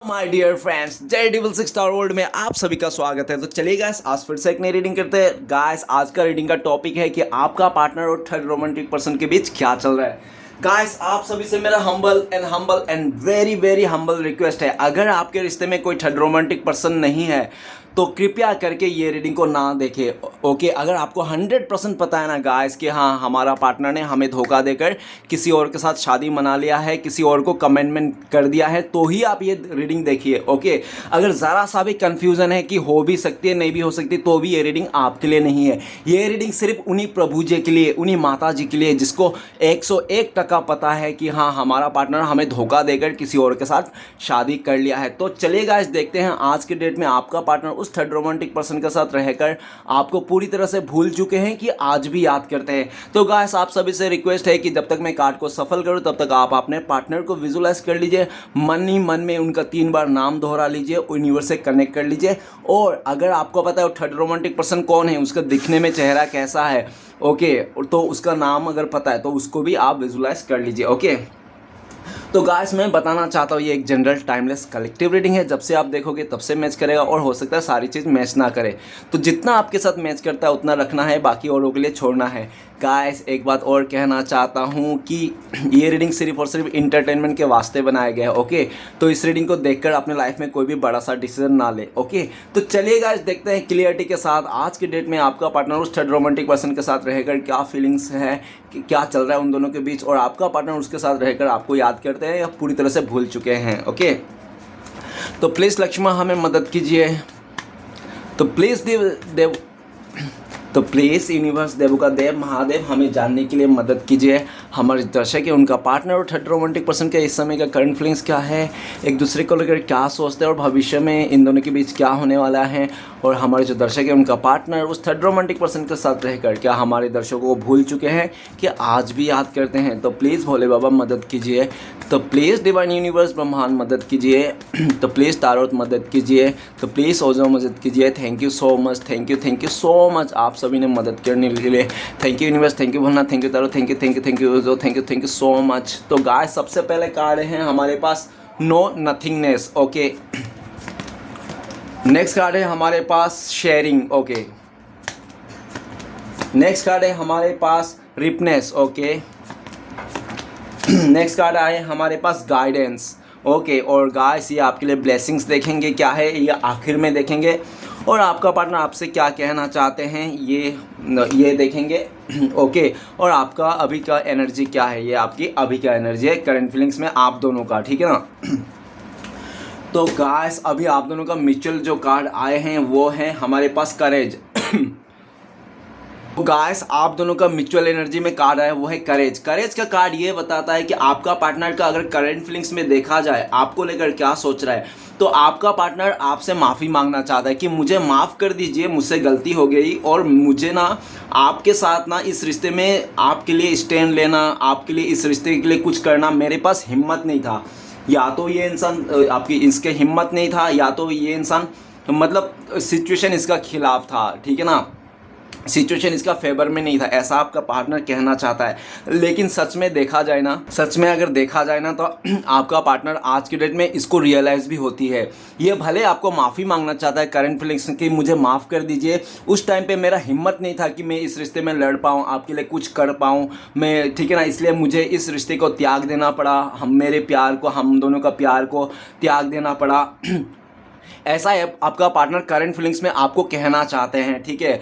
My dear friends, जय डिविल six star world में आप सभी का स्वागत है। तो चलिए गाइस, आज फिर से एक नई रीडिंग करते हैं। गाइस, आज का रीडिंग का टॉपिक है कि आपका पार्टनर और थर्ड रोमांटिक पर्सन के बीच क्या चल रहा है। गाइस, आप सभी से मेरा humble and very very humble request है, अगर आपके रिश्ते में कोई थर्ड रोमांटिक पर्सन नहीं है तो कृपया करके ये रीडिंग को ना देखें। ओके, अगर आपको 100% पता है ना गाइस कि हाँ, हमारा पार्टनर ने हमें धोखा देकर किसी और के साथ शादी मना लिया है, किसी और को कमिटमेंट कर दिया है, तो ही आप ये रीडिंग देखिए। ओके, अगर ज़रा सा भी कन्फ्यूज़न है कि हो भी सकती है नहीं भी हो सकती, तो भी ये रीडिंग आपके लिए नहीं है। ये रीडिंग सिर्फ उन्हीं प्रभु जी के लिए, उन्हीं माता जी के लिए जिसको 101% पता है कि हाँ, हमारा पार्टनर हमें धोखा देकर किसी और के साथ शादी कर लिया है। तो चलिए गाइस, देखते हैं आज के डेट में आपका पार्टनर उस थर्ड रोमांटिक पर्सन के साथ रहकर आपको पूरी तरह से भूल चुके हैं कि आज भी याद करते हैं। तो गाइस, आप सभी से रिक्वेस्ट है कि जब तक मैं कार्ड को सफल करूं तब तक आप अपने पार्टनर को विजुलाइज कर लीजिए, मन ही मन में उनका 3 बार नाम दोहरा लीजिए, यूनिवर्स से कनेक्ट कर लीजिए। और अगर आपको पता है वो थर्ड रोमांटिक पर्सन कौन है, उसका दिखने में चेहरा कैसा है, ओके, तो उसका नाम अगर पता है तो उसको भी आप विजुलाइज कर लीजिए। ओके, तो गाइस, मैं बताना चाहता हूँ ये एक जनरल टाइमलेस कलेक्टिव रीडिंग है। जब से आप देखोगे तब से मैच करेगा, और हो सकता है सारी चीज़ मैच ना करे, तो जितना आपके साथ मैच करता है उतना रखना है, बाकी औरों के लिए छोड़ना है। गाइस, एक बात और कहना चाहता हूँ कि ये रीडिंग सिर्फ और सिर्फ इंटरटेनमेंट के वास्ते बनाया गया है। ओके, तो इस रीडिंग को देखकर अपने लाइफ में कोई भी बड़ा सा डिसीजन ना ले। ओके, तो चलिए गाइस, देखते हैं क्लियरिटी के साथ आज की डेट में आपका पार्टनर उस थर्ड रोमांटिक पर्सन के साथ रहकर क्या फीलिंग्स है, क्या चल रहा है उन दोनों के बीच, और आपका पार्टनर उसके साथ रहकर आपको याद करते हैं या पूरी तरह से भूल चुके हैं। ओके, तो प्लीज़ लक्ष्मण हमें मदद कीजिए। तो प्लीज़ देव तो प्लीज़ यूनिवर्स, देवों का देव महादेव, हमें जानने के लिए मदद कीजिए। हमारे दर्शक है, उनका पार्टनर और थर्ड रोमांटिक पर्सन के इस समय का करंट फीलिंग्स क्या है, एक दूसरे को लेकर क्या सोचते हैं, और भविष्य में इन दोनों के बीच क्या होने वाला है। और हमारे जो दर्शक है, उनका पार्टनर उस थर्ड रोमांटिक पर्सन के साथ रहकर क्या हमारे दर्शकों को भूल चुके हैं कि आज भी याद करते हैं। तो प्लीज़ भोले बाबा मदद कीजिए। तो प्लीज़ डिवाइन यूनिवर्स ब्रह्मांड मदद कीजिए। तो प्लीज़ तारोत मदद कीजिए। तो प्लीज़ ओजो मदद कीजिए। Thank you so much, thank you so much आप सभी ने मदद करने के लिए। Thank you universe, thank you Bholenath, thank you tarot, thank you Ojo, thank you so much. तो गाइस, सबसे पहले कार्ड हैं हमारे पास no nothingness. Okay, next card है हमारे पास शेयरिंग। ओके, नेक्स्ट कार्ड है हमारे पास रिपनेस। ओके, नेक्स्ट कार्ड आए हमारे पास गाइडेंस। ओके, और गाइस, ये आपके लिए ब्लेसिंग्स देखेंगे क्या है, ये आखिर में देखेंगे, और आपका पार्टनर आपसे क्या कहना चाहते हैं ये देखेंगे। ओके, और आपका अभी का एनर्जी क्या है, ये आपकी अभी का एनर्जी है करंट फीलिंग्स में आप दोनों का, ठीक है ना। तो गाइस, अभी आप दोनों का म्यूचुअल जो कार्ड आए हैं वो है हमारे पास करेज। तो गाइस, आप दोनों का म्यूचुअल एनर्जी में कार्ड आया वो है करेज। करेज का कार्ड ये बताता है कि आपका पार्टनर का अगर करंट फीलिंग्स में देखा जाए आपको लेकर क्या सोच रहा है, तो आपका पार्टनर आपसे माफ़ी मांगना चाहता है कि मुझे माफ़ कर दीजिए, मुझसे गलती हो गई, और मुझे ना आपके साथ ना इस रिश्ते में आपके लिए स्टैंड लेना, आपके लिए इस रिश्ते के लिए कुछ करना मेरे पास हिम्मत नहीं था। या तो ये इंसान आपकी इसके हिम्मत नहीं था, या तो ये इंसान मतलब सिचुएशन इसका खिलाफ था, ठीक है ना, सिचुएशन इसका फेवर में नहीं था, ऐसा आपका पार्टनर कहना चाहता है। लेकिन सच में अगर देखा जाए ना तो आपका पार्टनर आज की डेट में इसको रियलाइज़ भी होती है। ये भले आपको माफ़ी मांगना चाहता है करंट फीलिंग्स की, मुझे माफ़ कर दीजिए, उस टाइम पे मेरा हिम्मत नहीं था कि मैं इस रिश्ते में लड़ पाऊँ, आपके लिए कुछ कर पाऊँ मैं, ठीक है ना, इसलिए मुझे इस रिश्ते को त्याग देना पड़ा, हम दोनों का प्यार को त्याग देना पड़ा। ऐसा है आपका पार्टनर करंट फीलिंग्स में आपको कहना चाहते हैं, ठीक है।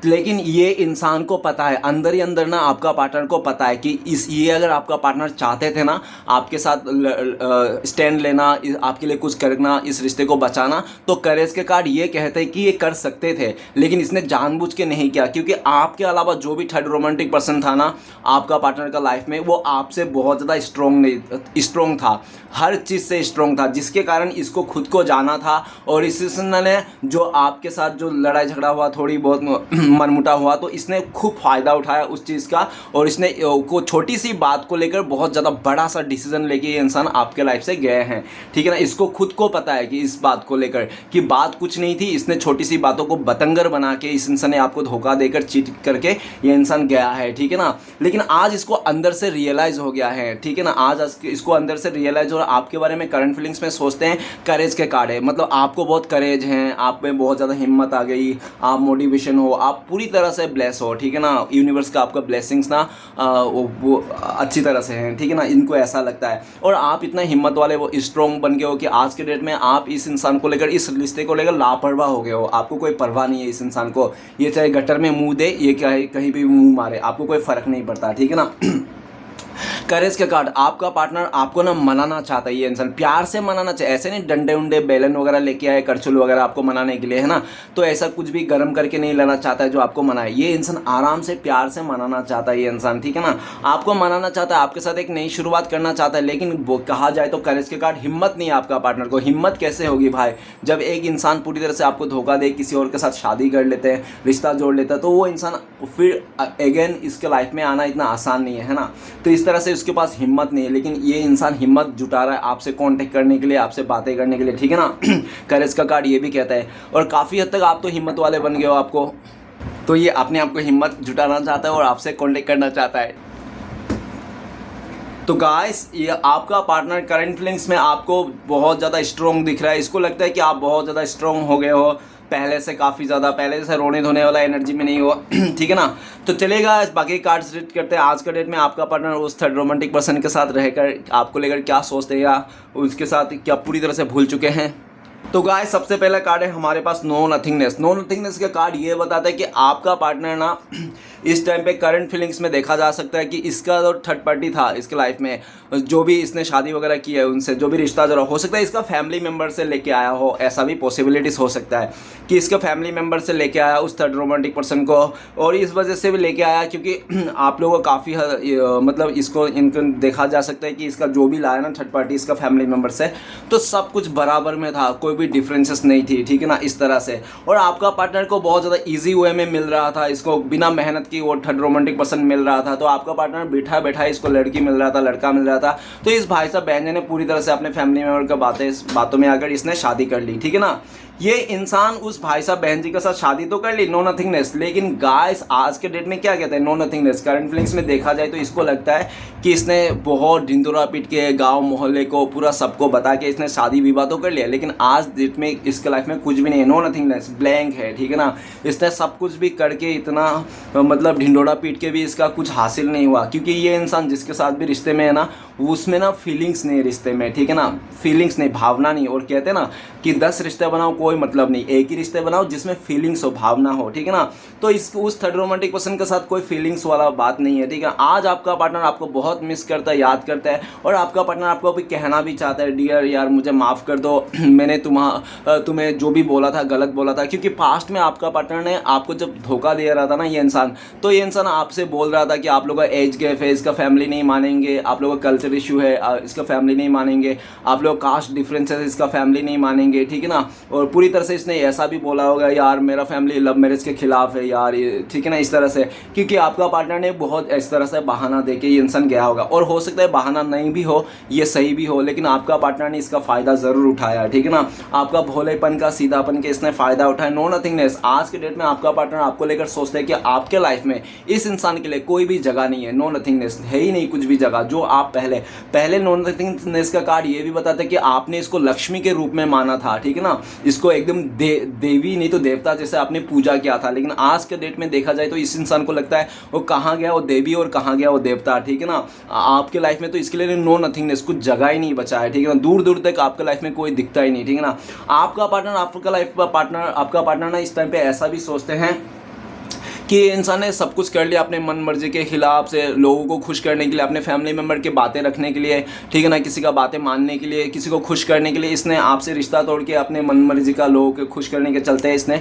लेकिन ये इंसान को पता है, अंदर ही अंदर ना आपका पार्टनर को पता है कि ये अगर आपका पार्टनर चाहते थे ना आपके साथ स्टैंड लेना, आपके लिए कुछ करना, इस रिश्ते को बचाना, तो करेज के कार्ड ये कहते हैं कि ये कर सकते थे, लेकिन इसने जानबूझ के नहीं किया, क्योंकि आपके अलावा जो भी थर्ड रोमांटिक पर्सन था ना आपका पार्टनर का लाइफ में, वो आपसे बहुत ज़्यादा स्ट्रॉन्ग था, हर चीज़ से स्ट्रॉन्ग था, जिसके कारण इसको खुद को जाना था था, और इस इंसान ने जो आपके साथ जो लड़ाई झगड़ा हुआ, थोड़ी बहुत मनमुटा हुआ, तो इसने खूब फ़ायदा उठाया उस चीज़ का, और इसने को छोटी सी बात को लेकर बहुत ज़्यादा बड़ा सा डिसीजन लेके ये इंसान आपके लाइफ से गए हैं, ठीक है ना। इसको खुद को पता है कि इस बात को लेकर कि बात कुछ नहीं थी, इसने छोटी सी बातों को बतंगर बना के इस इंसान ने आपको धोखा देकर चीट करके ये इंसान गया है, ठीक है ना। लेकिन आज इसको अंदर से रियलाइज़ हो गया है, ठीक है ना। आज इसको अंदर से रियलाइज़ हो, आपके बारे में करंट फीलिंग्स में सोचते हैं करेज के कार्ड है, मतलब आपको बहुत करेज है, आप में बहुत ज़्यादा हिम्मत आ गई, आप मोटिवेशन हो, आप पूरी तरह से ब्लेस हो, ठीक है ना। यूनिवर्स का आपका ब्लेसिंग्स ना वो अच्छी तरह से हैं, ठीक है ना। इनको ऐसा लगता है, और आप इतना हिम्मत वाले वो स्ट्रॉन्ग बन गए हो कि आज के डेट में आप इस इंसान को लेकर, इस रिश्ते को लेकर लापरवाह हो गए हो। आपको कोई परवाह नहीं है इस इंसान को, ये चाहे गटर में मुंह दे, ये क्या है कहीं भी मुंह मारे, आपको कोई फ़र्क नहीं पड़ता, ठीक है ना। करेज के कार्ड, आपका पार्टनर आपको ना मनाना चाहता है, ये इंसान प्यार से मनाना चाहिए, ऐसे नहीं डंडे उंडे बेलन वगैरह लेके आए करछुल वगैरह आपको मनाने के लिए, है ना। तो ऐसा कुछ भी गर्म करके नहीं लाना चाहता है जो आपको मनाए, ये इंसान आराम से प्यार से मनाना चाहता है ये इंसान, ठीक है ना। आपको मनाना चाहता है, आपके साथ एक नई शुरुआत करना चाहता है, लेकिन वो कहा जाए तो करेज के कार्ड हिम्मत नहीं है आपका पार्टनर को। हिम्मत कैसे होगी भाई, जब एक इंसान पूरी तरह से आपको धोखा दे, किसी और के साथ शादी कर लेते हैं, रिश्ता जोड़ लेता है, तो वो इंसान फिर अगेन इसके लाइफ में आना इतना आसान नहीं है ना। तो इस तरह से उसके पास हिम्मत नहीं है, लेकिन ये इंसान हिम्मत जुटा रहा है आपसे कांटेक्ट करने के लिए, आपसे बातें करने के लिए, ठीक है ना। करेज का कार्ड ये भी कहता है, और काफ़ी हद तक आप तो हिम्मत वाले बन गए हो, आपको तो ये अपने आप को हिम्मत जुटाना चाहता है और आपसे कांटेक्ट करना चाहता है। तो गाइस, ये आपका पार्टनर करंट फीलिंग्स में आपको बहुत ज़्यादा स्ट्रॉन्ग दिख रहा है। इसको लगता है कि आप बहुत ज़्यादा स्ट्रॉन्ग हो गए हो पहले से, काफ़ी ज़्यादा, पहले से रोने धोने वाला एनर्जी में नहीं हो, ठीक है ना। तो चलेगा, बाकी कार्ड्स रीड करते हैं। आज का डेट में आपका पार्टनर उस थर्ड रोमांटिक पर्सन के साथ रहकर आपको लेकर क्या सोचते हैं, या उसके साथ क्या पूरी तरह से भूल चुके हैं। तो गाइस, सबसे पहला कार्ड है हमारे पास नो नथिंगनेस। नो नथिंगनेस का कार्ड ये बताता है कि आपका पार्टनर ना इस टाइम पे करंट फीलिंग्स में देखा जा सकता है कि इसका जो थर्ड पार्टी था इसके लाइफ में, जो भी इसने शादी वगैरह की है, उनसे जो भी रिश्ता जरा हो सकता है इसका फैमिली मेम्बर से लेके आया हो, ऐसा भी पॉसिबिलिटीज़ हो सकता है कि इसका फैमिली मेम्बर से लेके आया उस थर्ड रोमांटिक पर्सन को, और इस वजह से भी लेके आया क्योंकि आप लोगों को काफ़ी मतलब इसको इनको देखा जा सकता है कि इसका जो भी लाया ना थर्ड पार्टी इसका फैमिली मेम्बर से, तो सब कुछ बराबर में था, कोई भी डिफरेंसेस नहीं थी, ठीक है ना, इस तरह से। और आपका पार्टनर को बहुत ज़्यादा ईजी वे में मिल रहा था, इसको बिना मेहनत की वो थर्ड रोमांटिक पर्सन मिल रहा था। तो आपका पार्टनर बैठा बैठा इसको लड़की मिल रहा था, लड़का मिल रहा था, तो इस भाई साहब बहन ने पूरी तरह से अपने फैमिली मेम्बर का बातों में आकर इसने शादी कर ली, ठीक है ना। ये इंसान उस भाई साहब बहन जी के साथ शादी तो कर ली, नो नथिंगनेस, लेकिन गाइस आज के डेट में क्या कहते हैं नो नथिंगनेस, करंट फीलिंग्स में देखा जाए तो इसको लगता है कि इसने बहुत ढिंडोरा पीट के गांव मोहल्ले को पूरा सबको बता के इसने शादी विवाह तो कर लिया, लेकिन आज डेट में इसके लाइफ में कुछ भी नहीं है, नो नथिंगनेस, ब्लैंक है, ठीक है ना। इसने सब कुछ भी करके इतना मतलब ढिंडोरा पीट के भी इसका कुछ हासिल नहीं हुआ, क्योंकि ये इंसान जिसके साथ भी रिश्ते में है ना, उसमें ना फीलिंग्स नहीं रिश्ते में, ठीक है ना, फीलिंग्स नहीं, भावना नहीं। और कहते हैं ना कि 10 रिश्ते बनाओ कोई मतलब नहीं, एक ही रिश्ते बनाओ जिसमें फीलिंग्स हो, भावना हो, ठीक है ना। तो उस थर्ड रोमांटिक पर्सन के साथ कोई फीलिंग्स वाला बात नहीं है, ठीक है। आज आपका पार्टनर आपको बहुत मिस करता है, याद करता है, और आपका पार्टनर आपको अभी कहना भी चाहता है डियर यार मुझे माफ़ कर दो, मैंने तुम्हें जो भी बोला था गलत बोला था, क्योंकि पास्ट में आपका पार्टनर ने आपको जब धोखा दे रहा था ना ये इंसान, तो ये इंसान आपसे बोल रहा था कि आप लोगों का एज गैप है, इसका फैमिली नहीं मानेंगे, आप लोगों का कल्चर इशू है, इसका फैमिली नहीं मानेंगे, आप लोग कास्ट डिफरेंस है, इसका फैमिली नहीं मानेंगे, ठीक है ना। और पूरी तरह से इसने ऐसा भी बोला होगा यार मेरा फैमिली लव मैरिज के खिलाफ है यार, ये ठीक है ना, इस तरह से, क्योंकि आपका पार्टनर ने बहुत इस तरह से बहाना दे के ये इंसान गया होगा। और हो सकता है बहाना नहीं भी हो, ये सही भी हो, लेकिन आपका पार्टनर ने इसका फ़ायदा ज़रूर उठाया, ठीक है ना। आपका भोलेपन का, सीधापन के इसने फ़ायदा उठाया, नो नथिंगनेस। आज के डेट में आपका पार्टनर आपको लेकर सोचता है कि आपके लाइफ में इस इंसान के लिए कोई भी जगह नहीं है, नो नथिंगनेस है ही नहीं कुछ भी जगह। जो आप पहले नो नथिंगनेस का कार्ड ये भी बताता है कि आपने इसको लक्ष्मी के रूप में माना था, ठीक है ना, इसको एकदम देवी नहीं तो देवता जैसे आपने पूजा किया था, लेकिन आज के डेट में देखा जाए तो इस इंसान को लगता है वो कहाँ गया वो देवी और कहाँ गया वो देवता, ठीक है ना। आपके लाइफ में तो इसके लिए नो नथिंगनेस, कुछ जगह ही नहीं बचा है, ठीक है ना, दूर दूर तक आपके लाइफ में कोई दिखता ही नहीं, ठीक है ना। आपका पार्टनर ना इस टाइम पे ऐसा भी सोचते हैं कि इंसान ने सब कुछ कर लिया अपने मन मर्जी के खिलाफ से, लोगों को खुश करने के लिए, अपने फैमिली मेम्बर की बातें रखने के लिए, ठीक है ना, किसी का बातें मानने के लिए, किसी को खुश करने के लिए इसने आपसे रिश्ता तोड़ के अपने मन मर्जी का लोगों को खुश करने के चलते इसने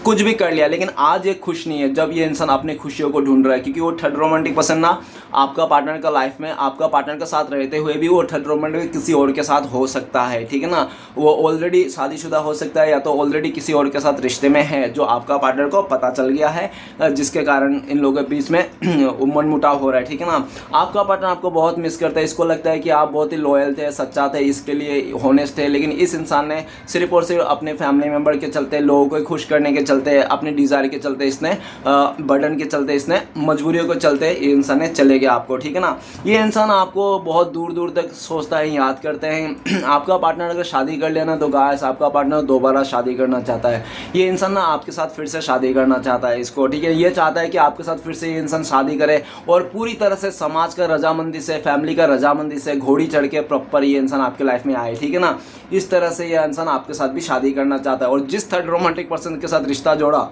कुछ भी कर लिया। लेकिन आज ये खुश नहीं है जब ये इंसान अपनी खुशियों को ढूंढ रहा है, क्योंकि वो थर्ड रोमांटिक पर्सन ना आपका पार्टनर का लाइफ में, आपका पार्टनर के साथ रहते हुए भी वो थर्ड रोमांटिक किसी और के साथ हो सकता है, ठीक है ना। वो ऑलरेडी शादीशुदा हो सकता है या तो ऑलरेडी किसी और के साथ रिश्ते में है, जो आपका पार्टनर को पता चल गया है, जिसके कारण इन लोगों के बीच में मनमुटाव हो रहा है, ठीक है ना। आपका पार्टनर आपको बहुत मिस करता है, इसको लगता है कि आप बहुत ही लॉयल थे, सच्चा थे, इसके लिए हॉनेस्ट थे, लेकिन इस इंसान ने सिर्फ और सिर्फ अपने फैमिली मेम्बर के चलते, लोगों को खुश करने के चलते, अपने डिज़ायर के चलते, इसने बर्डन के चलते, इसने मजबूरियों के चलते ये इंसान ने चले गया आपको, ठीक है ना। ये इंसान आपको बहुत दूर दूर तक सोचता है, याद करते हैं। आपका पार्टनर अगर शादी कर लेना तो गाइस आपका पार्टनर दोबारा शादी करना चाहता है। ये इंसान ना आपके साथ फिर से शादी करना चाहता है इसको, ठीक है। ये चाहता है कि आपके साथ फिर से ये इंसान शादी करे और पूरी तरह से समाज का रजामंदी से, फैमिली का रजामंदी से घोड़ी चढ़ के प्रॉपर ये इंसान आपके लाइफ में आए, ठीक है ना। इस तरह से ये इंसान आपके साथ भी शादी करना चाहता है और जिस थर्ड रोमांटिक पर्सन के साथ रिश्ता जोड़ा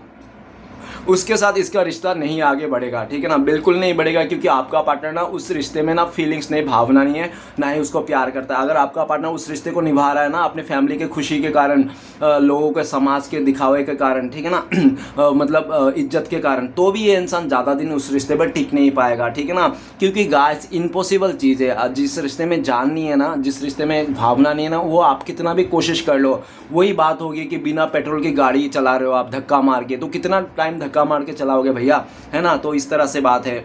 उसके साथ इसका रिश्ता नहीं आगे बढ़ेगा, ठीक है ना, बिल्कुल नहीं बढ़ेगा, क्योंकि आपका पार्टनर ना उस रिश्ते में ना फीलिंग्स नहीं, भावना नहीं है, ना ही उसको प्यार करता है। अगर आपका पार्टनर उस रिश्ते को निभा रहा है ना अपने फैमिली के खुशी के कारण, लोगों के समाज के दिखावे के कारण, ठीक है ना, मतलब इज्जत के कारण, तो भी ये इंसान ज़्यादा दिन उस रिश्ते पर टिक नहीं पाएगा, ठीक है ना। क्योंकि गाइस इम्पॉसिबल चीज़ है, जिस रिश्ते में जान नहीं है ना, जिस रिश्ते में भावना नहीं है ना, वो आप कितना भी कोशिश कर लो, वही बात होगी कि बिना पेट्रोल की गाड़ी चला रहे हो आप धक्का मार के, तो कितना टाइम धक्का मार के चलाओगे भैया, है ना। तो इस तरह से बात है।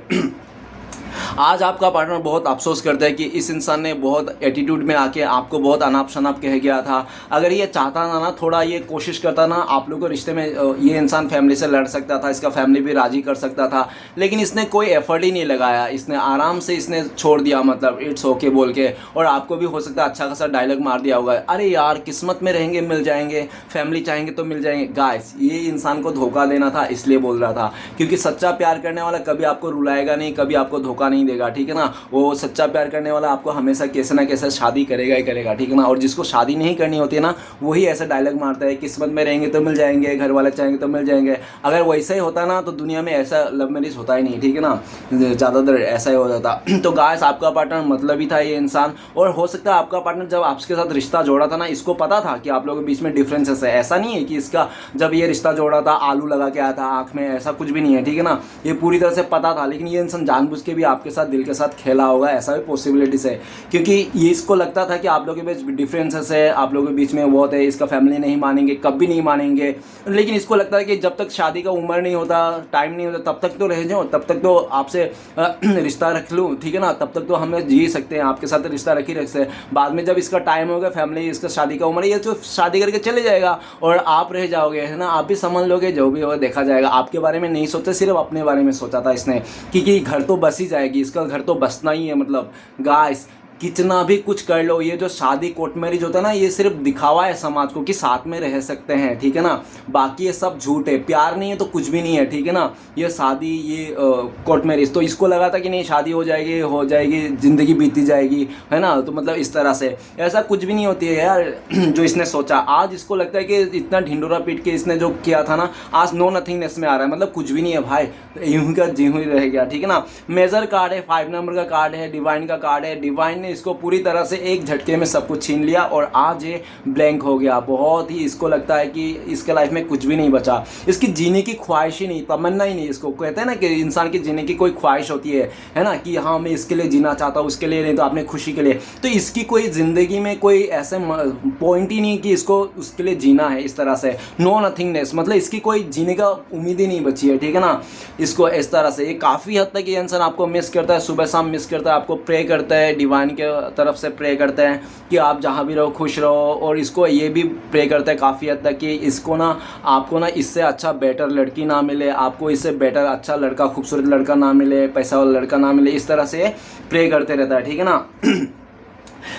आज आपका पार्टनर बहुत अफसोस करता है कि इस इंसान ने बहुत एटीट्यूड में आके आपको बहुत अनाप शनाप कह गया था। अगर ये चाहता ना थोड़ा ये कोशिश करता ना आप लोगों को रिश्ते में, ये इंसान फैमिली से लड़ सकता था, इसका फैमिली भी राजी कर सकता था, लेकिन इसने कोई एफर्ट ही नहीं लगाया, इसने आराम से इसने छोड़ दिया, मतलब इट्स ओके बोल के। और आपको भी हो सकता है अच्छा खासा डायलॉग मार दिया होगा, अरे यार किस्मत में रहेंगे मिल जाएंगे, फैमिली चाहेंगे तो मिल जाएंगे। गाइस ये इंसान को धोखा देना था, इसलिए बोल रहा था, क्योंकि सच्चा प्यार करने वाला कभी आपको रुलाएगा नहीं, कभी आपको धोखा नहीं देगा, ठीक है ना। वो सच्चा प्यार करने वाला आपको हमेशा कैसे ना कैसे शादी करेगा ही करेगा, ठीक है ना। और जिसको शादी नहीं करनी होती है ना, वही ऐसा डायलॉग मारता है, किस्मत में रहेंगे तो मिल जाएंगे, घर वाले चाहेंगे तो मिल जाएंगे। अगर वैसा ही होता ना तो दुनिया में ऐसा लव मैरिज होता ही नहीं, ठीक है ना, ज़्यादातर ऐसा ही हो जाता। तो गाइस आपका पार्टनर मतलब ही था ये इंसान, और हो सकता है आपका पार्टनर जब आपके साथ रिश्ता जोड़ा था ना, इसको पता था कि आप लोगों के बीच में डिफरेंसेस है। ऐसा नहीं है कि इसका जब ये रिश्ता जोड़ा था आलू लगा के आया था आँख में, ऐसा कुछ भी नहीं है, ठीक है ना। ये पूरी तरह से पता था, लेकिन ये इंसान जानबूझ के भी आपके साथ दिल के साथ खेला होगा, ऐसा भी पॉसिबिलिटीज है, क्योंकि ये इसको लगता था कि आप लोगों के बीच डिफरेंसेस है, आप लोगों के बीच में बहुत है, इसका फैमिली नहीं मानेंगे, कभी नहीं मानेंगे। लेकिन इसको लगता है कि जब तक शादी का उम्र नहीं होता, टाइम नहीं होता, तब तक तो रह जाओ, तब तक तो आपसे रिश्ता रख लूँ, ठीक है ना, तब तक तो हम जी सकते हैं, आपके साथ रिश्ता रख ही रखते हैं। बाद में जब इसका टाइम होगा, फैमिली, इसका शादी का उम्र, ये तो शादी करके चले जाएगा और आप रह जाओगे, है ना, आप भी समझ लोगे, जो भी होगा देखा जाएगा। आपके बारे में नहीं सोचा, सिर्फ अपने बारे में सोचा था इसने, क्योंकि घर तो बस ही जाएगी, इसका घर तो बसना ही है। मतलब गाइस कितना भी कुछ कर लो, ये जो शादी कोर्ट मैरिज होता है ना, ये सिर्फ दिखावा है समाज को कि साथ में रह सकते हैं, ठीक है ना। बाकी ये सब झूठ है, प्यार नहीं है तो कुछ भी नहीं है, ठीक है ना। ये शादी, ये कोर्ट मैरिज, तो इसको लगा था कि नहीं शादी हो जाएगी ज़िंदगी बीती जाएगी, है ना। तो मतलब इस तरह से ऐसा कुछ भी नहीं होती है यार, जो इसने सोचा। आज इसको लगता है कि इतना ढिंडोरा पीट के इसने जो किया था ना, आज नो नथिंगनेस में आ रहा है, मतलब कुछ भी नहीं है भाई, यूं का जी ही रह गया, ठीक है ना। मेजर कार्ड है, 5 नंबर का कार्ड है, डिवाइन का कार्ड है। डिवाइन ने इसको पूरी तरह से एक झटके में सब कुछ छीन लिया और आज ये ब्लैंक हो गया। बहुत ही इसको लगता है कि इसके लाइफ में कुछ भी नहीं बचा, इसकी जीने की ख्वाहिश ही नहीं, तमन्ना ही नहीं। इसको कहते हैं ना कि इंसान की जीने की कोई ख्वाहिश होती है ना, कि हाँ मैं इसके लिए जीना चाहता हूँ, उसके लिए नहीं तो अपने खुशी के लिए। तो इसकी कोई ज़िंदगी में कोई ऐसे पॉइंट ही नहीं कि इसको उसके लिए जीना है इस तरह से, नो नथिंगनेस, मतलब इसकी कोई जीने का उम्मीद ही नहीं बची है, ठीक है ना। इसको इस तरह से ये काफ़ी हद तक ये इंसान आपको मिस करता है, सुबह शाम मिस करता है, आपको प्रे करता है, डिवाइन के तरफ से प्रे करते हैं कि आप जहाँ भी रहो खुश रहो। और इसको ये भी प्रे करते हैं काफ़ी हद तक कि इसको ना, आपको ना इससे अच्छा बेटर लड़की ना मिले, आपको इससे बेटर अच्छा लड़का, खूबसूरत लड़का ना मिले, पैसा वाला लड़का ना मिले, इस तरह से प्रे करते रहता है, ठीक है ना।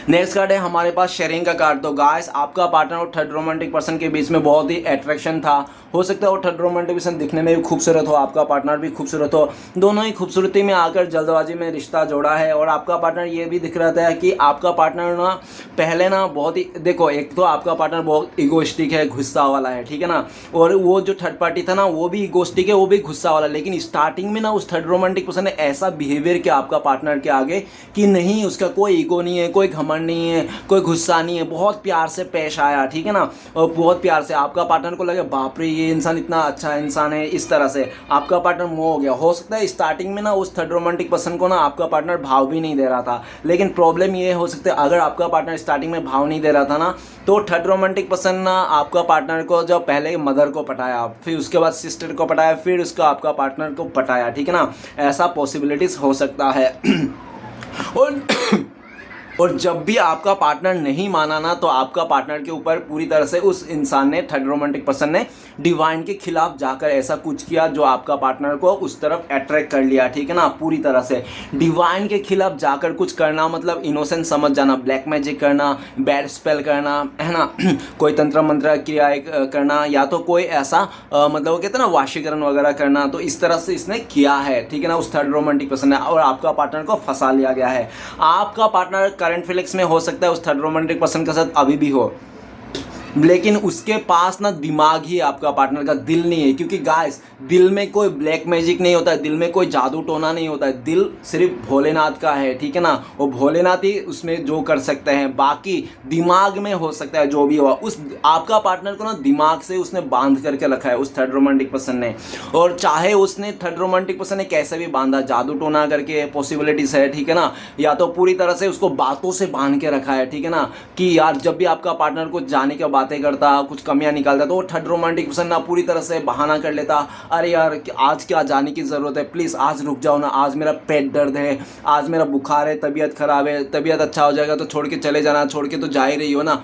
नेक्स्ट कार्ड है हमारे पास शेयरिंग का कार्ड। तो गाइस आपका पार्टनर और थर्ड रोमांटिक पर्सन के बीच में बहुत ही अट्रैक्शन था। हो सकता है वो थर्ड रोमांटिक पर्सन दिखने में भी खूबसूरत हो, आपका पार्टनर भी खूबसूरत हो, दोनों ही खूबसूरती में आकर जल्दबाजी में रिश्ता जोड़ा है। और आपका पार्टनर ये भी दिख रहा था कि आपका पार्टनर ना पहले ना बहुत ही, देखो एक तो आपका पार्टनर बहुत इगोइस्टिक है, गुस्सा वाला है, ठीक है ना। और वो जो थर्ड पार्टी था ना वो भी इगोइस्टिक है, वो भी गुस्सा वाला। लेकिन स्टार्टिंग में ना उस थर्ड रोमांटिक पर्सन ने ऐसा बिहेवियर किया आपका पार्टनर के आगे कि नहीं, उसका कोई ईगो नहीं है, कोई घमंड नहीं है, कोई गुस्सा नहीं है, बहुत प्यार से पेश आया, ठीक है ना। और बहुत प्यार से आपका पार्टनर को लगे बाप रे ये इंसान इतना अच्छा इंसान है, इस तरह से आपका पार्टनर मोह हो गया। हो सकता है स्टार्टिंग में ना उस थर्ड रोमांटिक पर्सन को ना आपका पार्टनर भाव भी नहीं दे रहा था। लेकिन प्रॉब्लम ये हो सकता है अगर आपका पार्टनर स्टार्टिंग में भाव नहीं दे रहा था ना, तो थर्ड रोमांटिक पर्सन ना आपका पार्टनर को जब पहले मदर को पटाया, फिर उसके बाद सिस्टर को पटाया, फिर उसका आपका पार्टनर को पटाया, ठीक है ना। ऐसा पॉसिबिलिटीज हो सकता है। और और जब भी आपका पार्टनर नहीं माना ना, तो आपका पार्टनर के ऊपर पूरी तरह से उस इंसान ने, थर्ड रोमांटिक पर्सन ने डिवाइन के खिलाफ जाकर ऐसा कुछ किया जो आपका पार्टनर को उस तरफ अट्रैक्ट कर लिया, ठीक है ना। पूरी तरह से डिवाइन के खिलाफ जाकर कुछ करना मतलब इनोसेंट समझ जाना, ब्लैक मैजिक करना, बैड स्पेल करना, है ना। कोई तंत्र मंत्र क्रिया करना, या तो कोई ऐसा मतलब वो कहते हैं ना वाशीकरण वगैरह करना। तो इस तरह से इसने किया है, ठीक है ना, उस थर्ड रोमांटिक पर्सन ने, और आपका पार्टनर को फंसा लिया गया है। आपका पार्टनर करंट फीलिंग्स में हो सकता है उस थर्ड रोमांटिक पर्सन के साथ अभी भी हो, लेकिन उसके पास ना दिमाग ही आपका पार्टनर का, दिल नहीं है। क्योंकि गाइस दिल में कोई ब्लैक मैजिक नहीं होता है, दिल में कोई जादू टोना नहीं होता है, दिल सिर्फ भोलेनाथ का है, ठीक है ना। वो भोलेनाथ ही उसमें जो कर सकते हैं, बाकी दिमाग में हो सकता है जो भी हुआ। उस आपका पार्टनर को ना दिमाग से उसने बांध करके रखा है उस थर्ड रोमांटिक पर्सन ने। और चाहे उसने थर्ड रोमांटिक पर्सन ने कैसे भी बांधा, जादू टोना करके पॉसिबिलिटीज है, ठीक है ना, या तो पूरी तरह से उसको बातों से बांध के रखा है, ठीक है ना। कि यार जब भी आपका पार्टनर को जाने के बातें करता, कुछ कमियां निकालता, तो वो थर्ड रोमांटिक पर्सन ना पूरी तरह से बहाना कर लेता, अरे यार आज क्या जाने की ज़रूरत है, प्लीज़ आज रुक जाओ ना, आज मेरा पेट दर्द है, आज मेरा बुखार है, तबीयत ख़राब है, तबीयत अच्छा हो जाएगा तो छोड़ के चले जाना, छोड़ के तो जा ही रही हो ना।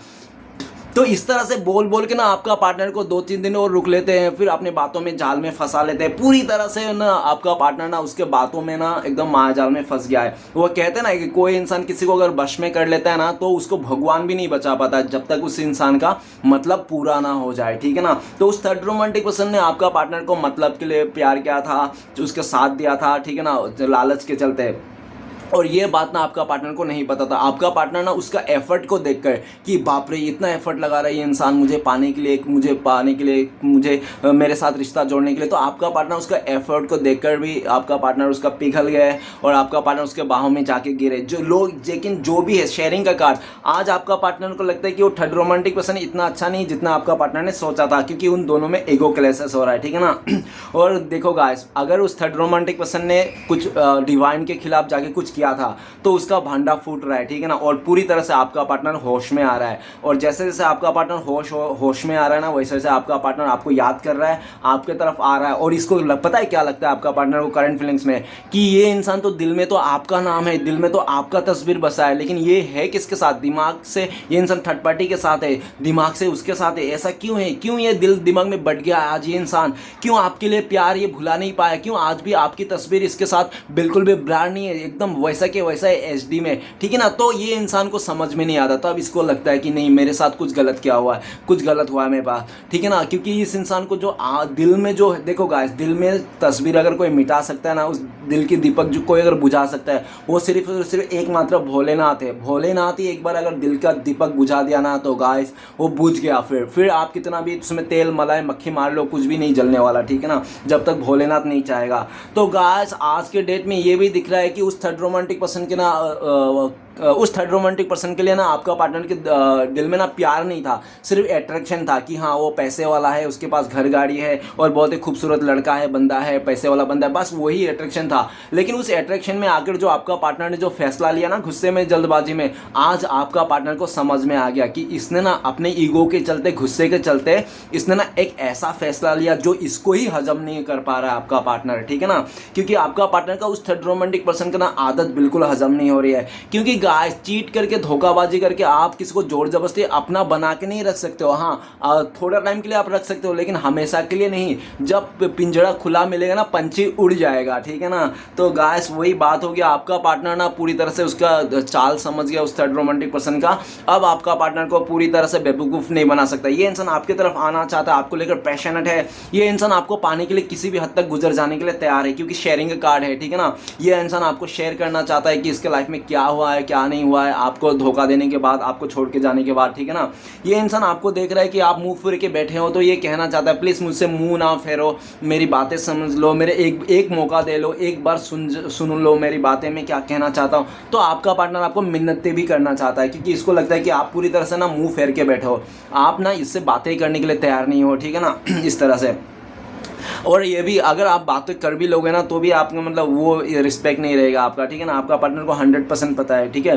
तो इस तरह से बोल बोल के ना आपका पार्टनर को 2-3 दिन और रुक लेते हैं, फिर अपने बातों में जाल में फंसा लेते हैं। पूरी तरह से ना आपका पार्टनर ना उसके बातों में ना एकदम मायाजाल में फंस गया है। वो कहते हैं ना कि कोई इंसान किसी को अगर वश में कर लेता है ना, तो उसको भगवान भी नहीं बचा पाता जब तक उस इंसान का मतलब पूरा ना हो जाए, ठीक है ना। तो उस थर्ड रोमांटिक पर्सन ने आपका पार्टनर को मतलब के लिए प्यार किया था, उसके साथ दिया था, ठीक है ना, लालच के चलते। और ये बात ना आपका पार्टनर को नहीं पता था। आपका पार्टनर ना उसका एफर्ट को देखकर कि बाप रे इतना एफर्ट लगा रहा है ये इंसान मुझे पाने के लिए, मुझे मेरे साथ रिश्ता जोड़ने के लिए, तो आपका पार्टनर उसका एफर्ट को देखकर भी आपका पार्टनर उसका पिघल गया है और आपका पार्टनर उसके बाहों में जाके गिरे। जो लोग, लेकिन जो भी है शेयरिंग का कार्ड, आज आपका पार्टनर को लगता है कि वो थर्ड रोमांटिक पर्सन इतना अच्छा नहीं जितना आपका पार्टनर ने सोचा था, क्योंकि उन दोनों में ईगो क्लैशेस हो रहा है, ठीक है ना। और देखो गाइस, अगर उस थर्ड रोमांटिक पर्सन ने कुछ डिवाइन के खिलाफ जाके कुछ किया था तो उसका भांडा फूट रहा है, ठीक है ना। और पूरी तरह से आपका पार्टनर होश में आ रहा है, और जैसे जैसे आपका पार्टनर होश में आ रहा है ना, वैसे वैसे आपका पार्टनर आपको याद कर रहा है, आपके तरफ आ रहा है। और इसको पता है क्या लगता है आपका पार्टनर को करंट फीलिंग्स में, कि ये इंसान तो दिल में तो आपका नाम है, दिल में तो आपका तस्वीर बसा है, लेकिन ये है किसके साथ, दिमाग से ये इंसान थर्ड पार्टी के साथ है, दिमाग से उसके साथ है। ऐसा क्यों है, क्यों ये दिल दिमाग में बट गया आज ये इंसान, क्यों आपके लिए प्यार ये भुला नहीं पाया, क्यों आज भी आपकी तस्वीर इसके साथ बिल्कुल भी ब्लर नहीं है, एकदम वैसा के वैसा है एचडी में, ठीक है ना। तो ये इंसान को समझ में नहीं आता, तब इसको लगता है कि नहीं मेरे साथ कुछ गलत किया हुआ है, कुछ गलत हुआ है मेरे पास, ठीक है ना। क्योंकि इस इंसान को जो दिल में जो देखो गाइस, दिल में तस्वीर अगर कोई मिटा सकता है ना, उस दिल की दीपक जो कोई अगर बुझा सकता है, वो सिर्फ एकमात्र भोलेनाथ है। भोलेनाथ ही एक बार अगर दिल का दीपक बुझा दिया ना, तो गाइस वो बुझ गया, फिर आप कितना भी उसमें तेल मलाई मक्खी मार लो, कुछ भी नहीं जलने वाला, ठीक है ना, जब तक भोलेनाथ नहीं चाहेगा। तो गाइस आज के डेट में ये भी दिख रहा है कि उस थर्ड रोमांटिक पर्सन के ना उस थर्ड रोमांटिक पर्सन के लिए ना आपका पार्टनर के दिल में ना प्यार नहीं था, सिर्फ अट्रैक्शन था कि हाँ वो पैसे वाला है, उसके पास घर गाड़ी है और बहुत ही खूबसूरत लड़का है, बंदा है, पैसे वाला बंदा है, बस वही अट्रैक्शन था। लेकिन उस अट्रैक्शन में आकर जो आपका पार्टनर ने जो फैसला लिया ना गुस्से में, जल्दबाजी में, आज आपका पार्टनर को समझ में आ गया कि इसने ना अपने ईगो के चलते, गुस्से के चलते इसने ना एक ऐसा फैसला लिया जो इसको ही हजम नहीं कर पा रहा है आपका पार्टनर, ठीक है ना। क्योंकि आपका पार्टनर का उस थर्ड रोमांटिक पर्सन का ना आदत बिल्कुल हजम नहीं हो रही है। क्योंकि गाइस चीट करके धोखाबाजी करके आप किसी को जोर जबरदस्ती अपना बना के नहीं रख सकते हो। हाँ, थोड़ा टाइम के लिए आप रख सकते हो लेकिन हमेशा के लिए नहीं। जब पिंजरा खुला मिलेगा ना पंछी उड़ जाएगा, ठीक है ना। तो गाइस वही बात हो गया, आपका पार्टनर ना पूरी तरह से उसका चाल समझ गया उस थर्ड रोमांटिक पर्सन का। अब आपका पार्टनर को पूरी तरह से बेवकूफ़ नहीं बना सकता। ये इंसान आपकी तरफ आना चाहता है, आपको लेकर पैशनेट है। ये इंसान आपको पाने के लिए किसी भी हद तक गुजर जाने के लिए तैयार है, क्योंकि शेयरिंग का कार्ड है, ठीक है ना। ये इंसान आपको शेयर करना चाहता है कि इसके लाइफ में क्या हुआ है क्या नहीं हुआ है, आपको धोखा देने के बाद, आपको छोड़ के जाने के बाद, ठीक है ना। ये इंसान आपको देख रहा है कि आप मुंह फिर के बैठे हो, तो ये कहना चाहता है प्लीज़ मुझसे मुंह ना फेरो, मेरी बातें समझ लो, मेरे एक मौका दे लो, एक बार सुन लो मेरी बातें, मैं क्या कहना चाहता हूँ। तो आपका पार्टनर आपको मिन्नतें भी करना चाहता है, क्योंकि इसको लगता है कि आप पूरी तरह से ना मुंह फेर के बैठे हो, आप ना इससे बातें करने के लिए तैयार नहीं हो, ठीक है ना। इस तरह से। और ये भी अगर आप बातें कर भी लोगे ना तो भी आपका मतलब वो रिस्पेक्ट नहीं रहेगा आपका, ठीक है ना। आपका पार्टनर को 100% पता है, ठीक है।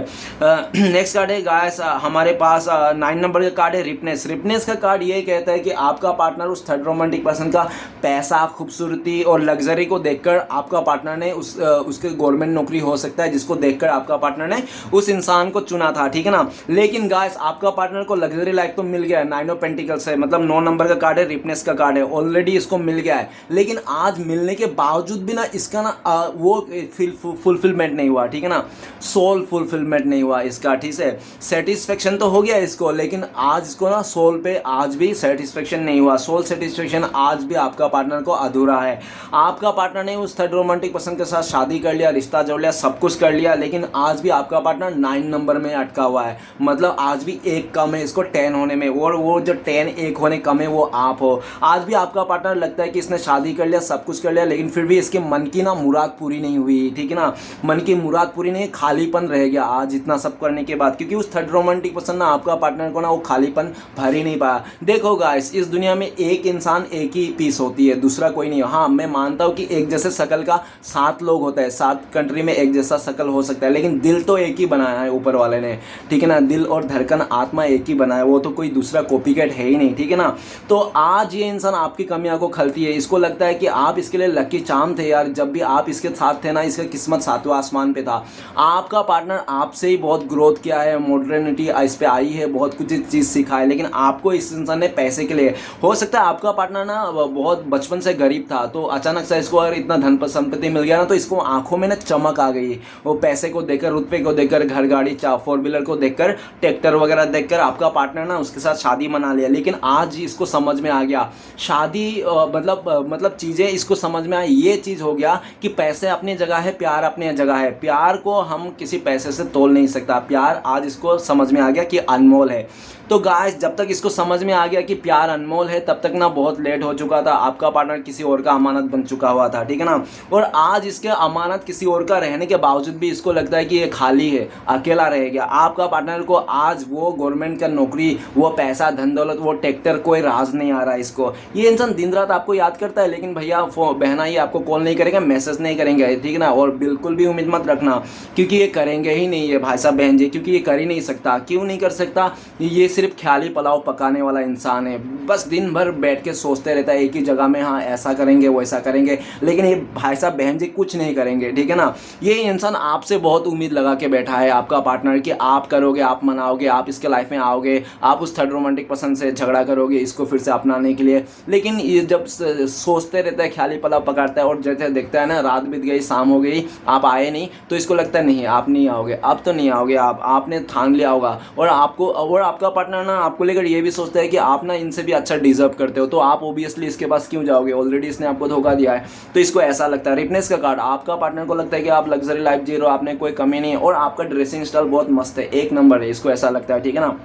नेक्स्ट कार्ड है गाइस हमारे पास 9 नंबर का कार्ड है रिपनेस। रिपनेस का कार्ड ये कहता है कि आपका पार्टनर उस थर्ड रोमांटिक पर्सन का पैसा, खूबसूरती और लग्जरी को देखकर आपका पार्टनर ने उसके गवर्नमेंट नौकरी हो सकता है जिसको देखकर आपका पार्टनर ने उस इंसान को चुना था, ठीक है ना। लेकिन गाइस आपका पार्टनर को लग्जरी लाइफ तो मिल गया है 9 ऑफ पेंटिकल्स से, मतलब 9 नंबर का कार्ड है, रिपनेस का कार्ड है, ऑलरेडी इसको मिल गया है। लेकिन आज मिलने के बावजूद भी ना इसका ना वो फुलफिलमेंट नहीं हुआ, ठीक है ना। सोल फुलफिलमेंट नहीं हुआ इसका, ठीक है। सेटिस्फेक्शन तो हो गया इसको, लेकिन आज इसको ना सोल पे आज भी सेटिस्फेक्शन नहीं हुआ। सोल सेटिस्फेक्शन आज भी आपका पार्टनर को अधूरा है। आपका पार्टनर ने उस थर्ड रोमांटिक पर्सन के साथ शादी कर लिया, रिश्ता जोड़ लिया, सब कुछ कर लिया, लेकिन आज भी आपका पार्टनर 9 नंबर में अटका हुआ है। मतलब आज भी एक कम है इसको 10 होने में, और वो जो 10 एक होने कम है वो आप हो। आज भी आपका पार्टनर लगता है कि इसने शादी कर लिया, सब कुछ कर लिया, लेकिन फिर भी इसके मन की ना मुराद पूरी नहीं हुई, ठीक है ना। मन की मुराद पूरी नहीं, खालीपन रह गया आज इतना सब करने के बाद, क्योंकि उस थर्ड रोमांटिक पर्सन ना आपका पार्टनर को ना वो खालीपन भर ही नहीं पाया। देखो गाइस इस दुनिया में एक इंसान एक ही पीस होती है, दूसरा कोई नहीं हो। हाँ मैं मानता हूँ कि एक जैसे शकल का 7 लोग होता है, 7 कंट्री में एक जैसा शकल हो सकता है, लेकिन दिल तो एक ही बनाया है ऊपर वाले ने, ठीक है ना। दिल और धड़कन आत्मा एक ही बनाया, वो तो कोई दूसरा कॉपीकैट है ही नहीं, ठीक है ना। तो आज ये इंसान आपकी कमियां को खलती है, इसको लगता है कि आप इसके लिए लकी चार्म थे यार, जब भी आप इसके साथ थे ना इसका किस्मत 7वें आसमान पे था। आपका पार्टनर आपसे ही बहुत ग्रोथ किया है, मॉडर्निटी इस पे आई है, बहुत कुछ चीज़ सिखा है, लेकिन आपको इस इंसान ने पैसे के लिए, हो सकता है आपका पार्टनर ना बहुत बचपन से गरीब था, तो अचानक से इसको अगर इतना धन संपत्ति मिल गया ना तो इसको आंखों में ना चमक आ गई, वो पैसे को देखकर, रुपये को देखकर, घर गाड़ी 4 व्हीलर को देखकर, ट्रैक्टर वगैरह देखकर आपका पार्टनर ना उसके साथ शादी मना लिया। लेकिन आज इसको समझ में आ गया शादी मतलब चीज़ें इसको समझ में आई, ये चीज़ हो गया कि पैसे अपनी जगह है, प्यार अपनी जगह है, प्यार को हम किसी पैसे से तोल नहीं सकता। प्यार आज इसको समझ में आ गया कि अनमोल है। तो गाइस जब तक इसको समझ में आ गया कि प्यार अनमोल है तब तक ना बहुत लेट हो चुका था, आपका पार्टनर किसी और का अमानत बन चुका हुआ था, ठीक है ना। और आज इसके अमानत किसी और का रहने के बावजूद भी इसको लगता है कि ये खाली है, अकेला रह गया। आपका पार्टनर को आज वो गवर्नमेंट का नौकरी, वो पैसा, धन दौलत, वो ट्रैक्टर, कोई राज नहीं आ रहा है इसको। ये इंसान दिन रात आपको याद करता है, लेकिन भैया बहना ये आपको कॉल नहीं करेगा, मैसेज नहीं करेंगे, ठीक है ना। और बिल्कुल भी उम्मीद मत रखना, क्योंकि ये करेंगे ही नहीं है भाई साहब बहन जी, क्योंकि ये कर ही नहीं सकता। क्यों नहीं कर सकता? ये सिर्फ ख्याली पुलाव पकाने वाला इंसान है, बस दिन भर बैठ के सोचते रहता है एक ही जगह में, हाँ ऐसा करेंगे वैसा करेंगे, लेकिन ये भाई साहब बहन जी कुछ नहीं करेंगे, ठीक है ना। ये इंसान आपसे बहुत उम्मीद लगा के बैठा है आपका पार्टनर कि आप करोगे, आप मनाओगे, आप इसके लाइफ में आओगे, आप उस थर्ड रोमांटिक पर्सन से झगड़ा करोगे इसको फिर से अपनाने के लिए। लेकिन ये जब सोचते रहता है, ख्याली पुलाव पकाता है, और जैसे देखता है ना रात बीत गई, शाम हो गई, आप आए नहीं, तो इसको लगता है नहीं आप नहीं आओगे, अब तो नहीं आओगे, आपने ठान लिया होगा। और आपका पार्टनर ना आपको लेकर ये भी सोचता है कि आप ना इनसे भी अच्छा डिजर्व करते हो, तो आप ओबियसली इसके पास क्यों जाओगे, ऑलरेडी इसने आपको धोखा दिया है। तो इसको ऐसा लगता है। रिपनेस का कार्ड, आपका पार्टनर को लगता है कि आप लग्जरी लाइफ जी रहे हो, आपने कोई कमी नहीं है, और आपका ड्रेसिंग स्टाइल बहुत मस्त है, 1 नंबर है, इसको ऐसा लगता है, ठीक है ना।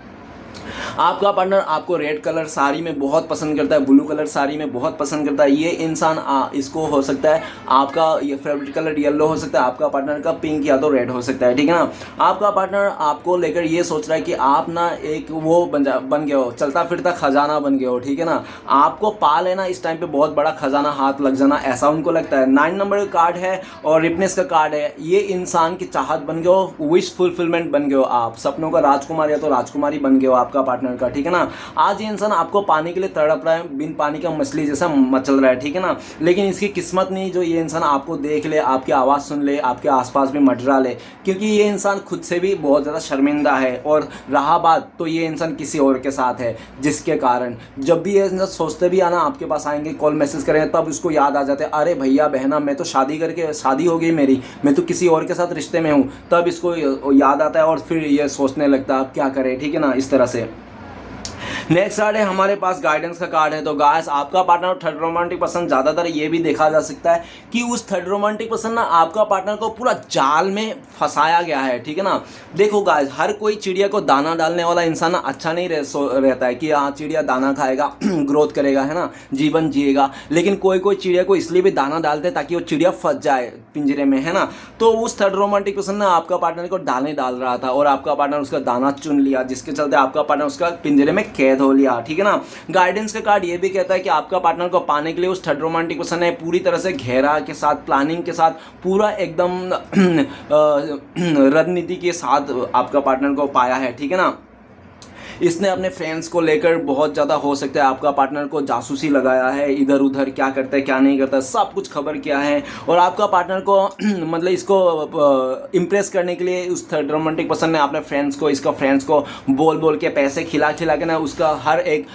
आपका पार्टनर आपको रेड कलर साड़ी में बहुत पसंद करता है, ब्लू कलर साड़ी में बहुत पसंद करता है। ये इंसान इसको हो सकता है आपका ये फेवरेट कलर येलो हो सकता है, आपका पार्टनर का पिंक या तो रेड हो सकता है, ठीक है ना। आपका पार्टनर आपको लेकर ये सोच रहा है कि आप ना एक वो बन गए हो, चलता फिरता खजाना बन गए हो, ठीक है ना। आपको पा लेना इस टाइम पे बहुत बड़ा खजाना हाथ लग जाना, ऐसा उनको लगता है। 9 नंबर का कार्ड है और रिपनेस का कार्ड है। ये इंसान की चाहत बन गए हो, विश फुलफिलमेंट बन गए हो, आप सपनों का राजकुमार या तो राजकुमारी बन गए हो आपका पार्टनर पार्टनर का, ठीक है ना। आज ये इंसान आपको पाने के लिए तड़प रहा है, बिन पानी का मछली जैसा मचल रहा है, ठीक है ना। लेकिन इसकी किस्मत नहीं जो ये इंसान आपको देख ले, आपकी आवाज़ सुन ले, आपके आसपास में मंडरा ले, क्योंकि ये इंसान खुद से भी बहुत ज़्यादा शर्मिंदा है। और रहा बात तो ये इंसान किसी और के साथ है, जिसके कारण जब भी ये इंसान सोचते भी आना आपके पास आएंगे, कॉल मैसेज करेंगे, तब उसको याद आ जाते हैं, अरे भैया बहना मैं तो शादी करके शादी हो गई मेरी, मैं तो किसी और के साथ रिश्ते में हूँ। तब इसको याद आता है और फिर ये सोचने लगता है अब क्या करें, ठीक है ना, इस तरह से। नेक्स्ट कार्ड है हमारे पास गाइडेंस का कार्ड है। तो गाइस आपका पार्टनर और थर्ड रोमांटिक पर्सन ज़्यादातर ये भी देखा जा सकता है कि उस थर्ड रोमांटिक पर्सन ना आपका पार्टनर को पूरा जाल में फंसाया गया है, ठीक है ना। देखो गाइस हर कोई चिड़िया को दाना डालने वाला इंसान ना अच्छा नहीं रहता है कि हाँ चिड़िया दाना खाएगा ग्रोथ करेगा, है ना, जीवन जिएगा। लेकिन कोई कोई चिड़िया को इसलिए भी दाना डालते हैं ताकि वो चिड़िया फंस जाए पिंजरे में, है ना। तो उस थर्ड रोमांटिक पर्सन ने आपका पार्टनर को दाने डाल रहा था और आपका पार्टनर उसका दाना चुन लिया, जिसके चलते आपका पार्टनर उसका पिंजरे में कैद हो लिया, ठीक है ना। गाइडेंस का कार्ड ये भी कहता है कि आपका पार्टनर को पाने के लिए उस थर्ड रोमांटिक पर्सन ने पूरी तरह से घेरा के साथ, प्लानिंग के साथ, पूरा एकदम रणनीति के साथ आपका पार्टनर को पाया है, ठीक है ना। इसने अपने फ्रेंड्स को लेकर बहुत ज़्यादा हो सकता है आपका पार्टनर को जासूसी लगाया है, इधर उधर क्या करता है क्या नहीं करता सब कुछ खबर किया है। और आपका पार्टनर को मतलब इसको इम्प्रेस करने के लिए उस थर्ड रोमांटिक पर्सन ने अपने फ्रेंड्स को, इसका फ्रेंड्स को बोल बोल के पैसे खिला खिला के ना उसका हर एक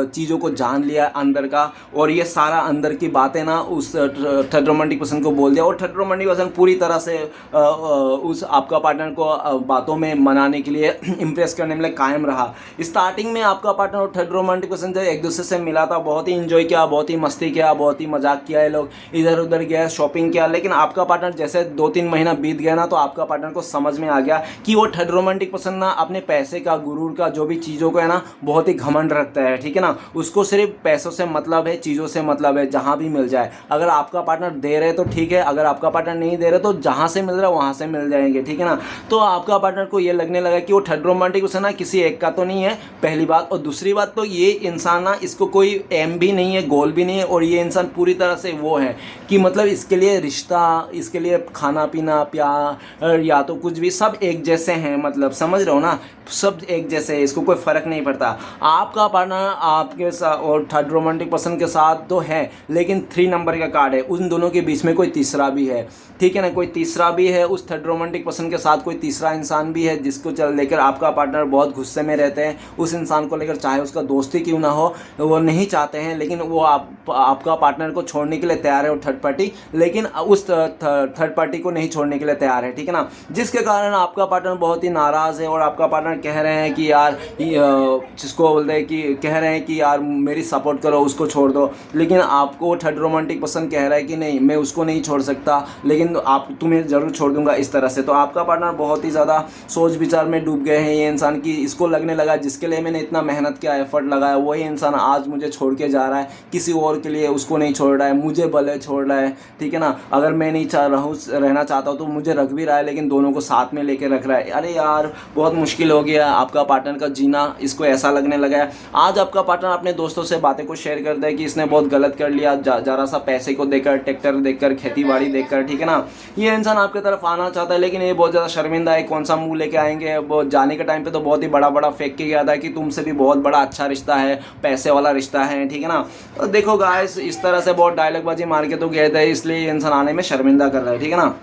चीज़ों को जान लिया अंदर का। और ये सारा अंदर की बातें ना उस थर्ड रोमांटिक पर्सन को बोल दिया। और थर्ड रोमांटिक पर्सन पूरी तरह से उस आपका पार्टनर को बातों में मनाने के लिए इम्प्रेस करने में कायम रहा। स्टार्टिंग में आपका पार्टनर और थर्ड रोमांटिक पर्सन जब एक दूसरे से मिला था, बहुत ही एंजॉय किया, बहुत ही मस्ती किया, बहुत ही मजाक किया, ये लोग इधर उधर गया, शॉपिंग किया। लेकिन आपका पार्टनर जैसे 2-3 महीना बीत गया ना, तो आपका पार्टनर को समझ में आ गया कि वो थर्ड रोमांटिक पर्सन ना अपने पैसे का, गुरूर का, जो भी चीज़ों को है ना बहुत ही घमंड रखता है, ठीक है ना। उसको सिर्फ पैसों से मतलब है, चीज़ों से मतलब है, जहाँ भी मिल जाए। अगर आपका पार्टनर दे रहे तो ठीक है, अगर आपका पार्टनर नहीं दे रहे तो जहाँ से मिल रहा है वहाँ से मिल जाएंगे, ठीक है ना। तो आपका पार्टनर को ये लगने लगा कि वो थर्ड रोमांटिक पर्सन ना किसी एक का तो नहीं है, पहली बात। और दूसरी बात तो ये इंसान ना, इसको कोई एम भी नहीं है, गोल भी नहीं है। और ये इंसान पूरी तरह से वो है कि मतलब इसके लिए रिश्ता, इसके लिए खाना पीना, प्यार या तो कुछ भी सब एक जैसे हैं, मतलब समझ रहे हो ना, सब एक जैसे है, इसको कोई फ़र्क नहीं पड़ता। आपका पार्टनर आपके साथ और थर्ड रोमांटिक पर्सन के साथ तो है, लेकिन 3 नंबर का कार्ड है, उन दोनों के बीच में कोई तीसरा भी है, ठीक है ना, कोई तीसरा भी है। उस थर्ड रोमांटिक पर्सन के साथ कोई तीसरा इंसान भी है जिसको लेकर आपका पार्टनर बहुत गुस्से में रहते हैं। उस इंसान को लेकर, चाहे उसका दोस्ती क्यों ना हो, वो नहीं चाहते हैं, लेकिन वो आपका पार्टनर को छोड़ने के लिए तैयार है, वो थर्ड पार्टी, लेकिन उस थर्ड पार्टी को नहीं छोड़ने के लिए तैयार है, ठीक है ना। जिसके कारण आपका पार्टनर बहुत ही नाराज़ है और आपका पार्टनर कह रहे हैं कि यार जिसको बोलते हैं कि कह रहे हैं कि यार मेरी सपोर्ट करो, उसको छोड़ दो। लेकिन आपको थर्ड रोमांटिक पर्सन कह रहा है कि नहीं, मैं उसको नहीं छोड़ सकता, लेकिन तुम्हें ज़रूर छोड़ दूंगा, इस तरह से। तो आपका पार्टनर बहुत ही ज़्यादा सोच विचार में डूब गए हैं ये इंसान की। इसको लगने लगा जिसके लिए मैंने इतना मेहनत किया, एफर्ट लगाया, वही इंसान आज मुझे छोड़ के जा रहा है, किसी और के लिए उसको नहीं छोड़ रहा है, मुझे भले छोड़ रहा है, ठीक है ना। अगर मैं नहीं रहना चाहता हूँ तो मुझे रख भी रहा है, लेकिन दोनों को साथ में लेके रख रहा है। अरे यार बहुत मुश्किल हो गया आपका पार्टनर का जीना, इसको ऐसा लगने लगा है। आज आपका पार्टनर अपने दोस्तों से बातें को शेयर करता है कि इसने बहुत गलत कर लिया, जरा सा पैसे को देकर, ट्रैक्टर देकर, खेती बाड़ी देखकर, ठीक है ना। ये इंसान आपके तरफ आना चाहता है, लेकिन ये बहुत ज़्यादा शर्मिंदा है, कौन सा मुंह लेके आएंगे। वो जाने के टाइम पे तो बहुत ही बड़ा बड़ा फेंक के गया था कि तुमसे भी बहुत बड़ा अच्छा रिश्ता है, पैसे वाला रिश्ता है, ठीक है ना। तो देखो गाइस इस तरह से बहुत डायलॉगबाजी मार के तो गए थे, इसलिए ये इंसान आने में शर्मिंदा कर रहा है, ठीक है ना।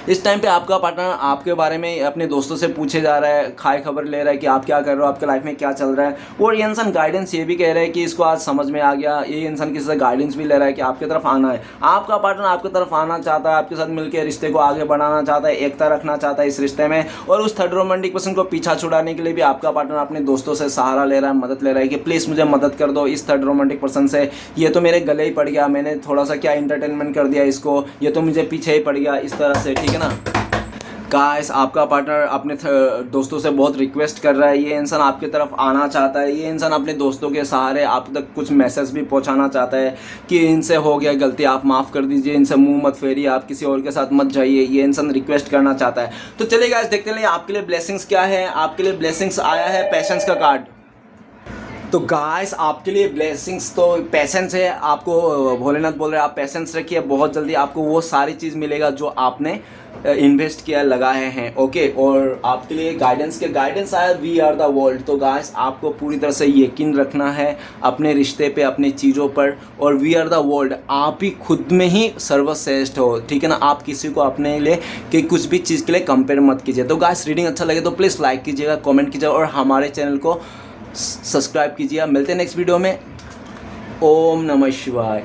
इस टाइम पे आपका पार्टनर आपके बारे में अपने दोस्तों से पूछे जा रहा है, खाए खबर ले रहा है कि आप क्या कर रहे हो, आपके लाइफ में क्या चल रहा है। और ये इंसान गाइडेंस ये भी कह रहा है कि इसको आज समझ में आ गया, ये इंसान किसी से गाइडेंस भी ले रहा है कि आपकी तरफ आना है। आपका पार्टनर आपकी तरफ आना चाहता है, आपके साथ मिलकर रिश्ते को आगे बढ़ाना चाहता है, एकता रखना चाहता है इस रिश्ते में। और उस थर्ड रोमांटिक पर्सन को पीछा छुड़ाने के लिए भी आपका पार्टनर अपने दोस्तों से सहारा ले रहा है, मदद ले रहा है कि प्लीज़ मुझे मदद कर दो इस थर्ड रोमांटिक पर्सन से, ये तो मेरे गले ही पड़ गया, मैंने थोड़ा सा क्या इंटरटेनमेंट कर दिया इसको, ये तो मुझे पीछे ही पड़ गया, इस तरह से, ठीक है ना। गाइस आपका पार्टनर अपने दोस्तों से बहुत रिक्वेस्ट कर रहा है, ये इंसान आपकी तरफ आना चाहता है, ये इंसान अपने दोस्तों के सहारे आप तक कुछ मैसेज भी पहुंचाना चाहता है कि इनसे हो गया गलती, आप माफ़ कर दीजिए, इनसे मुंह मत फेरिए, आप किसी और के साथ मत जाइए, ये इंसान रिक्वेस्ट करना चाहता है। तो चलिए गाइस देखते हैं आपके लिए ब्लेसिंग्स क्या है। आपके लिए ब्लेसिंग्स आया है पेशेंस का कार्ड। तो गाइस आपके लिए ब्लेसिंग्स तो पेशेंस है, आपको भोलेनाथ बोल रहे हैं आप पेशेंस रखिए, बहुत जल्दी आपको वो सारी चीज़ मिलेगा जो आपने इन्वेस्ट किया लगाए हैं, ओके। और आपके लिए गाइडेंस आया वी आर द वर्ल्ड। तो गाइस आपको पूरी तरह से यकीन रखना है अपने रिश्ते पे, अपनी चीज़ों पर। और वी आर द वर्ल्ड, आप ही खुद में ही सर्वश्रेष्ठ हो, ठीक है ना। आप किसी को अपने लिए कि कुछ भी चीज़ के लिए कंपेयर मत कीजिए। तो गाइस रीडिंग अच्छा लगे तो प्लीज़ लाइक कीजिएगा, कमेंट कीजिएगा और हमारे चैनल को सब्सक्राइब कीजिए। मिलते हैं नेक्स्ट वीडियो में। ओम नमः शिवाय।